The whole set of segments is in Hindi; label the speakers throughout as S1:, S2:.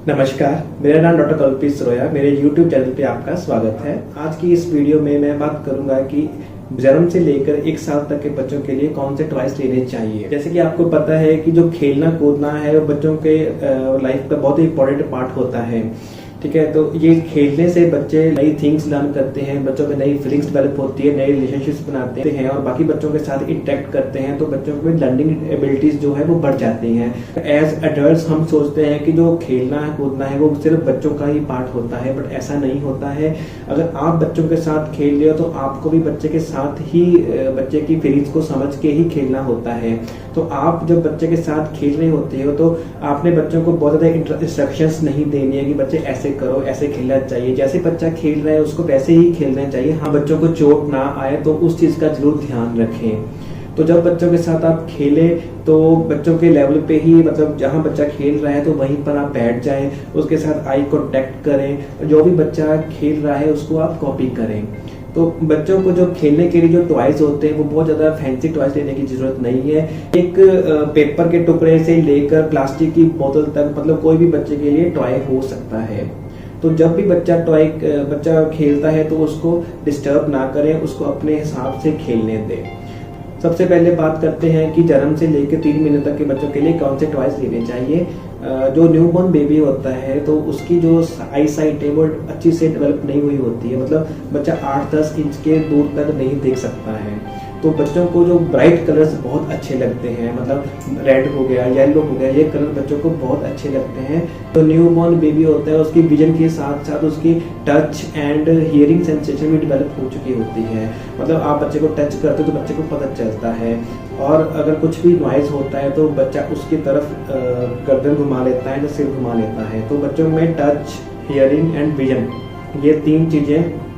S1: नमस्कार, मेरा नाम डॉक्टर कल्पित सरोया। मेरे YouTube चैनल पे आपका स्वागत है। आज की इस वीडियो में मैं बात करूंगा कि जन्म से लेकर 1 साल तक के बच्चों के लिए कौन से टॉयज लेने चाहिए। जैसे कि आपको पता है कि जो खेलना कूदना है वो बच्चों के लाइफ का बहुत ही इंपॉर्टेंट पार्ट होता है। ठीक है, तो ये खेलने से बच्चे नई थिंग्स लर्न करते हैं, बच्चों में नई फीलिंग्स डेवलप होती है, नए रिलेशनशिप्स बनाते हैं और बाकी बच्चों के साथ इंटरेक्ट करते हैं, तो बच्चों में लर्निंग एबिलिटीज जो है वो बढ़ जाती हैं। एज एडल्ट्स हम सोचते हैं कि जो खेलना है कूदना है वो सिर्फ बच्चों का ही पार्ट होता है, बट ऐसा नहीं होता है। अगर आप बच्चों के साथ खेल रहे हो तो आपको भी बच्चे के साथ ही बच्चे की फीलिंग्स को समझ के ही खेलना होता है। तो आप जब बच्चे के साथ खेल रहे होते हो तो आपने बच्चों को बहुत ज्यादा इंस्ट्रक्शंस नहीं देनी है कि बच्चे ऐसे करो, ऐसे खेलना चाहिए। जैसे बच्चा खेल रहा है उसको वैसे ही खेलना चाहिए। हाँ, बच्चों को चोट ना आए तो उस चीज का जरूर ध्यान रखें। तो जब बच्चों के साथ आप खेलें तो बच्चों के लेवल पे ही, मतलब जहां बच्चा खेल रहा है तो वहीं पर आप बैठ जाएं, उसके साथ आई कांटेक्ट करें, जो भी बच्चा खेल रहा है उसको आप कॉपी करें। तो बच्चों को जो खेलने के लिए जो टॉयज होते हैं वो बहुत ज्यादा फैंसी टॉयज लेने की जरूरत नहीं है। एक पेपर के टुकड़े से लेकर प्लास्टिक की बोतल तक, मतलब कोई भी बच्चे के लिए टॉय हो सकता है। तो जब भी बच्चा खेलता है तो उसको डिस्टर्ब ना करें, उसको अपने हिसाब से खेलने दें। सबसे पहले बात करते हैं कि जन्म से लेकर 3 महीने तक के बच्चों के लिए कौन से टॉयज लेने चाहिए। जो न्यूबॉर्न बेबी होता है तो उसकी जो आई साइट है वो अच्छी से डेवलप नहीं हुई होती है, मतलब बच्चा 8-10 इंच के दूर तक नहीं देख सकता है। तो बच्चों को जो ब्राइट कलर्स बहुत अच्छे लगते हैं, मतलब रेड हो गया, येलो हो गया, ये कलर बच्चों को बहुत अच्छे लगते हैं। तो न्यूबॉर्न बेबी होता है उसकी विजन के साथ साथ उसकी टच एंड हियरिंग सेंसेशन भी डेवलप हो चुकी होती है, मतलब आप बच्चे को टच करते हो तो बच्चे को पता चलता है। और अगर कुछ भी नॉइज होता है तो बच्चा उसकी तरफ गर्दन घुमा लेता है या सिर घुमा लेता है। तो बच्चों में टच, हियरिंग एंड विजन, ये 3 चीजें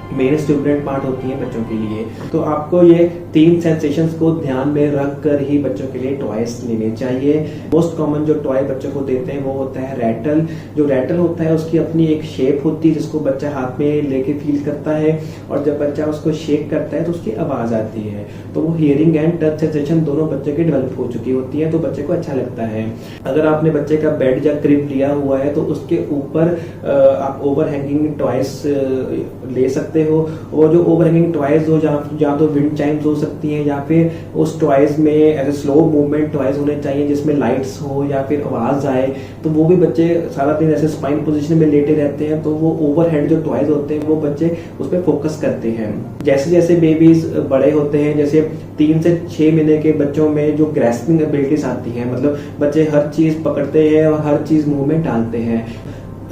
S1: मेन स्टूडेंट पार्ट होती है बच्चों के लिए। तो आपको ये 3 सेंसेशंस को ध्यान में रख कर ही बच्चों के लिए टॉयज लेने चाहिए। मोस्ट कॉमन जो टॉय बच्चों को देते हैं वो होता है रैटल। जो रैटल होता है उसकी अपनी एक शेप होती है जिसको बच्चा हाथ में लेके फील करता है, और जब बच्चा उसको शेक करता है तो उसकी आवाज आती है। तो वो हियरिंग एंड टच सेंसेशन दोनों बच्चे के डेवलप हो चुकी होती है, तो बच्चे को अच्छा लगता है। अगर आपने बच्चे का बेड या क्रिब लिया हुआ है तो उसके ऊपर आप ओवर हैंगिंग टॉयज ले सकते हो। वो जो ओवरहैंगिंग टॉयज हो, जहाँ तो विंड चाइम्स हो सकती हैं, या फिर उस टॉयज में ऐसे स्लो मूवमेंट टॉयज होने चाहिए जिसमें लाइट्स हो या फिर आवाज आए। तो वो भी बच्चे सारा दिन ऐसे स्पाइन पोजीशन में लेटे रहते हैं, तो वो ओवरहेड जो टॉयज होते हैं वो बच्चे उस पर फोकस करते हैं। जैसे जैसे बेबीज बड़े होते हैं, जैसे 3 से 6 महीने के बच्चों में जो ग्रैस्पिंग एबिलिटीज आती है, मतलब बच्चे हर चीज पकड़ते हैं और हर चीज मुंह में डालते हैं।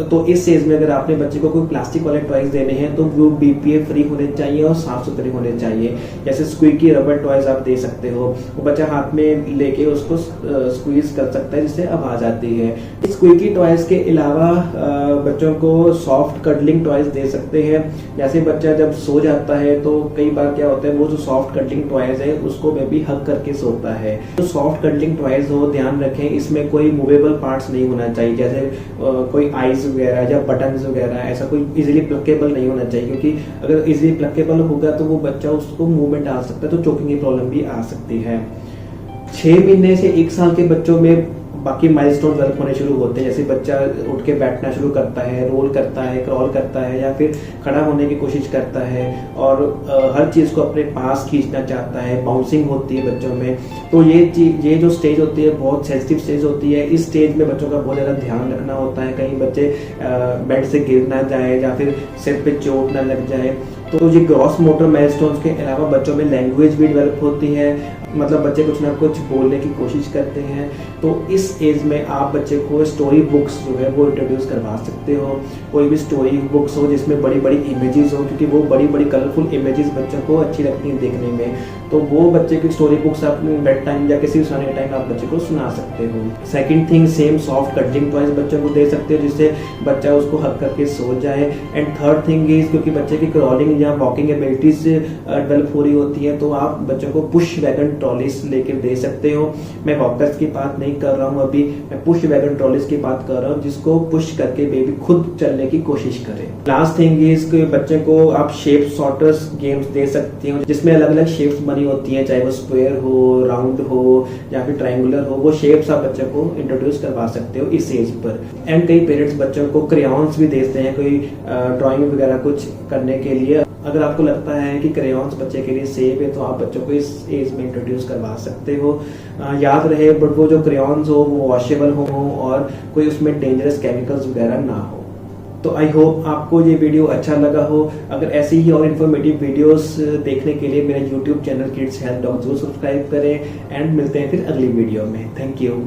S1: तो इस एज में अगर आपने बच्चे को कोई प्लास्टिक वाले टॉयज देने हैं तो वो BPA फ्री होने चाहिए और साफ सुथरे होने चाहिए। जैसे स्क्वीकी रबर टॉयज आप दे सकते हो, वो बच्चा हाथ में लेके उसको स्क्वीज कर सकता है जिससे आवाज आती है। स्क्वीकी टॉयज के अलावा बच्चों को सॉफ्ट कडलिंग टॉयज दे सकते हैं। जैसे बच्चा जब सो जाता है तो कई बार क्या होता है, वो जो सॉफ्ट कडलिंग टॉयज है उसको बेबी हग करके सोता है। तो सॉफ्ट कडलिंग टॉयज हो, ध्यान रखें इसमें कोई मूवेबल पार्ट्स नहीं होना चाहिए, जैसे कोई आईज वगैरह या बटन्स वगैरह, ऐसा कोई इजीली प्लकेबल नहीं होना चाहिए, क्योंकि अगर इजीली प्लकेबल होगा तो वो बच्चा उसको मुंह में डाल सकता है, तो चोकिंग की प्रॉब्लम भी आ सकती है। 6 महीने से 1 साल के बच्चों में बाकी माइलस्टोन डेवलप होने शुरू होते हैं, जैसे बच्चा उठ के बैठना शुरू करता है, रोल करता है, क्रॉल करता है, या फिर खड़ा होने की कोशिश करता है, और हर चीज को अपने पास खींचना चाहता है, बाउंसिंग होती है बच्चों में। तो ये जो स्टेज होती है बहुत सेंसिटिव स्टेज होती है। इस स्टेज में बच्चों का बहुत ज्यादा ध्यान रखना होता है, कहीं बच्चे बेड से गिर ना जाए या फिर सिर पे चोट ना लग जाए। तो ये ग्रॉस मोटर माइलस्टोन्स के अलावा बच्चों में लैंग्वेज भी डेवलप होती है, मतलब बच्चे कुछ ना कुछ बोलने की कोशिश करते हैं। तो इस एज में आप बच्चे को स्टोरी बुक्स जो है वो इंट्रोड्यूस करवा सकते हो। कोई भी स्टोरी बुक्स हो जिसमें बड़ी बड़ी इमेजेस हो, क्योंकि वो बड़ी बड़ी कलरफुल इमेजेस बच्चों को अच्छी लगती हैं देखने में। तो वो बच्चे की स्टोरी बुक्स आप बेड टाइम या किसी भी सोने टाइम आप बच्चे को सुना सकते हो। Second thing, same soft cuddling toys बच्चों को दे सकते हो जिससे बच्चा उसको हक करके सो जाए। एंड थर्ड थिंग इज, क्योंकि बच्चे की क्रॉलिंग या वॉकिंग एबिलिटीज डेवलप हो रही होती है, तो आप बच्चों को पुश वैगन ट्रॉलीज लेकर दे सकते हो। मैं वॉकर्स की बात नहीं कर रहा हूँ अभी, मैं पुश वैगन ट्रॉलीज की बात कर रहा हूँ, जिसको पुश करके बेबी खुद चलने की कोशिश करे। लास्ट थिंग इज, बच्चे को आप शेप सॉर्टर्स गेम्स दे सकते हो जिसमें अलग अलग शेप्स बनी बनानी होती है, चाहे वो स्क्वायर हो, राउंड हो या फिर ट्रायंगुलर हो, वो शेप्स आप बच्चों को इंट्रोड्यूस करवा सकते हो इस एज पर। एंड कई पेरेंट्स बच्चों को क्रेयॉन्स भी देते हैं कोई ड्राइंग वगैरह कुछ करने के लिए। अगर आपको लगता है कि क्रेयॉन्स बच्चे के लिए सेफ है तो आप बच्चों को इस एज में इंट्रोड्यूस करवा सकते हो। याद रहे बट वो जो क्रेयॉन्स हो वो वॉशेबल हो और कोई उसमें डेंजरस केमिकल्स वगैरह ना हो। तो आई होप आपको ये वीडियो अच्छा लगा हो। अगर ऐसी ही और इन्फॉर्मेटिव वीडियोस देखने के लिए मेरा YouTube channel kids health dog जरूर सब्सक्राइब करें एंड मिलते हैं फिर अगली वीडियो में। Thank you.